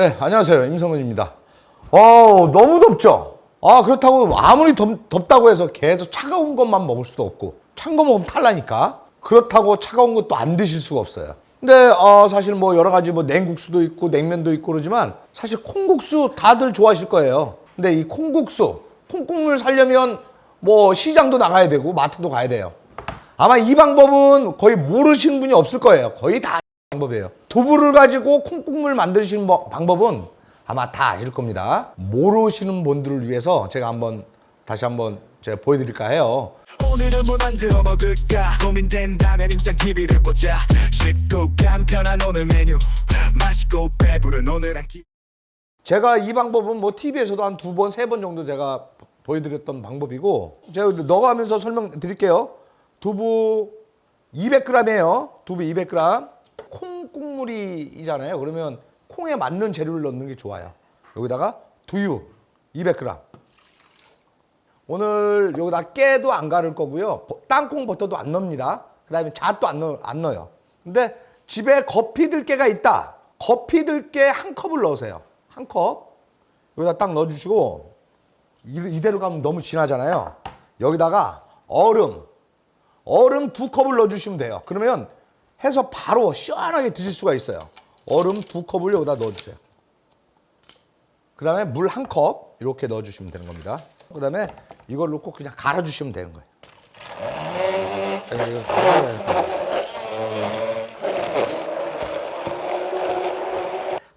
네, 안녕하세요. 임성근입니다. 너무 덥죠? 그렇다고 아무리 덥다고 해서 계속 차가운 것만 먹을 수도 없고, 찬 거 먹으면 탈라니까. 그렇다고 차가운 것도 안 드실 수가 없어요. 근데 사실 뭐 여러 가지 뭐 냉국수도 있고 냉면도 있고 그러지만 사실 콩국수 다들 좋아하실 거예요. 근데 이 콩국수, 콩국물 살려면 뭐 시장도 나가야 되고 마트도 가야 돼요. 아마 이 방법은 거의 모르시는 분이 없을 거예요. 거의 다 방법이에요. 두부를 가지고 콩국물 만드시는 방법은 아마 다 아실 겁니다. 모르시는 분들을 위해서 제가 다시 한번 제가 보여드릴까 해요. 오늘은 뭐 만들어 먹을까 고민된다면 인상TV를 보자. 쉽고 간편한 오늘 메뉴 맛있고 배부른 오늘 한 끼. 제가 이 방법은 뭐 TV에서도 한 2번, 3번 정도 제가 보여드렸던 방법이고, 제가 넣어가면서 설명드릴게요. 두부 200g이에요. 두부 200g. 콩국물이잖아요. 그러면 콩에 맞는 재료를 넣는 게 좋아요. 여기다가 두유 200g. 오늘 여기다 깨도 안 가를 거고요. 땅콩 버터도 안 넣습니다. 그 다음에 잣도 안 넣어요. 근데 집에 거피 들깨가 있다. 거피 들깨 한 컵을 넣으세요. 한 컵. 여기다 딱 넣어주시고, 이대로 가면 너무 진하잖아요. 여기다가 얼음 2컵을 넣어주시면 돼요. 그러면 해서 바로 시원하게 드실 수가 있어요. 얼음 2컵을 여기다 넣어주세요. 그 다음에 물 1컵 이렇게 넣어주시면 되는 겁니다. 그 다음에 이걸 넣고 그냥 갈아주시면 되는 거예요.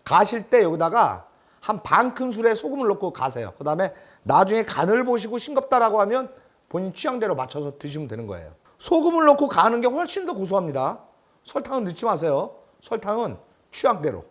가실 때 여기다가 한 반 큰술에 소금을 넣고 가세요. 그 다음에 나중에 간을 보시고 싱겁다라고 하면 본인 취향대로 맞춰서 드시면 되는 거예요. 소금을 넣고 가는 게 훨씬 더 고소합니다. 설탕은 넣지 마세요. 설탕은 취향대로.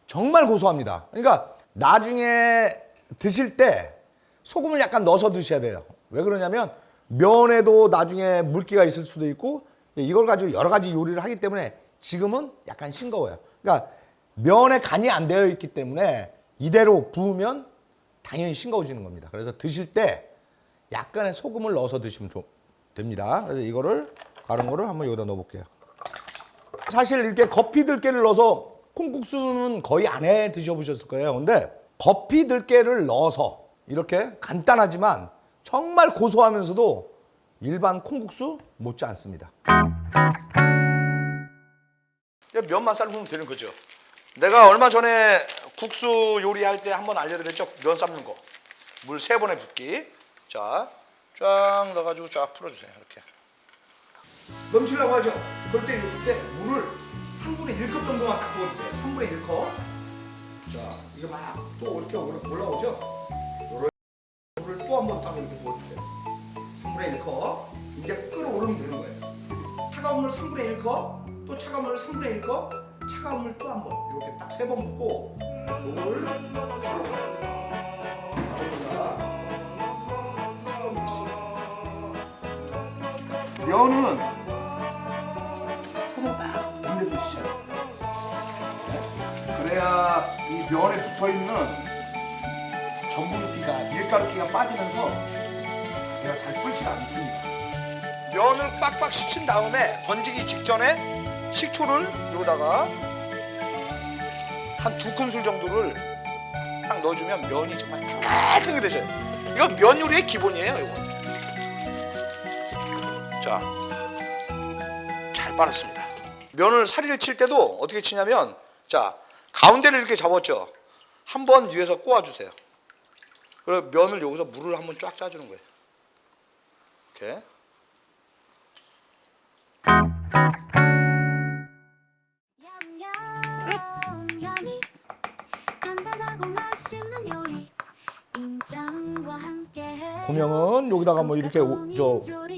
정말 고소합니다. 그러니까 나중에 드실 때 소금을 약간 넣어서 드셔야 돼요. 왜 그러냐면 면에도 나중에 물기가 있을 수도 있고, 이걸 가지고 여러 가지 요리를 하기 때문에 지금은 약간 싱거워요. 그러니까 면에 간이 안 되어 있기 때문에 이대로 부으면 당연히 싱거워지는 겁니다. 그래서 드실 때 약간의 소금을 넣어서 드시면 됩니다. 그래서 이거를 가른 거를 한번 여기다 넣어 볼게요. 사실 이렇게 거피 들깨를 넣어서 콩국수는 거의 안 해 드셔보셨을 거예요. 근데 거피 들깨를 넣어서 이렇게 간단하지만 정말 고소하면서도 일반 콩국수 못지 않습니다. 면만 삶으면 되는 거죠. 내가 얼마 전에 국수 요리할 때 한번 알려드렸죠. 면 삶는 거. 물 3번에 붓기. 자, 쫙 넣어가지고 쫙 풀어주세요. 이렇게. 넘치려고 하죠. 그럴 때 이때 물을 3분의 1컵 정도만 딱 부어주세요. 3분의 1컵. 자, 이게 막 또 이렇게 올라오죠. 물을 또 한 번 딱 이렇게 부어주세요. 3분의 1컵. 이게 끓어오르면 되는 거예요. 차가운 물 3분의 1컵, 또 차가운 물 3분의 1컵, 차가운 물 또 한 번. 이렇게 딱 3번 붓고 물 면은 손으로 딱 문대주시죠. 그래야 이 면에 붙어있는 전분기가, 밀가루기가 빠지면서 얘가 잘 끓지가 않습니다. 면을 빡빡 식힌 다음에 건지기 직전에 식초를 여기다가 한 2큰술 정도를 딱 넣어주면 면이 정말 탱글탱글해져요. 이건 면 요리의 기본이에요. 이거. 자, 잘 빨았습니다. 면을 사리를 칠 때도 어떻게 치냐면, 자, 가운데를 이렇게 잡았죠. 한번 위에서 꼬아주세요. 그리고 면을 여기서 물을 한번 쫙 짜주는 거예요. 이렇게. 고명은 여기다가 뭐 이렇게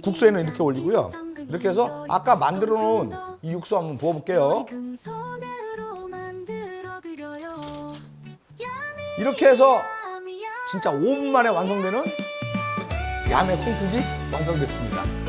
국수에는 이렇게 올리고요. 이렇게 해서 아까 만들어 놓은 이 육수 한번 부어 볼게요. 이렇게 해서 진짜 5분 만에 완성되는 야매 콩국이 완성됐습니다.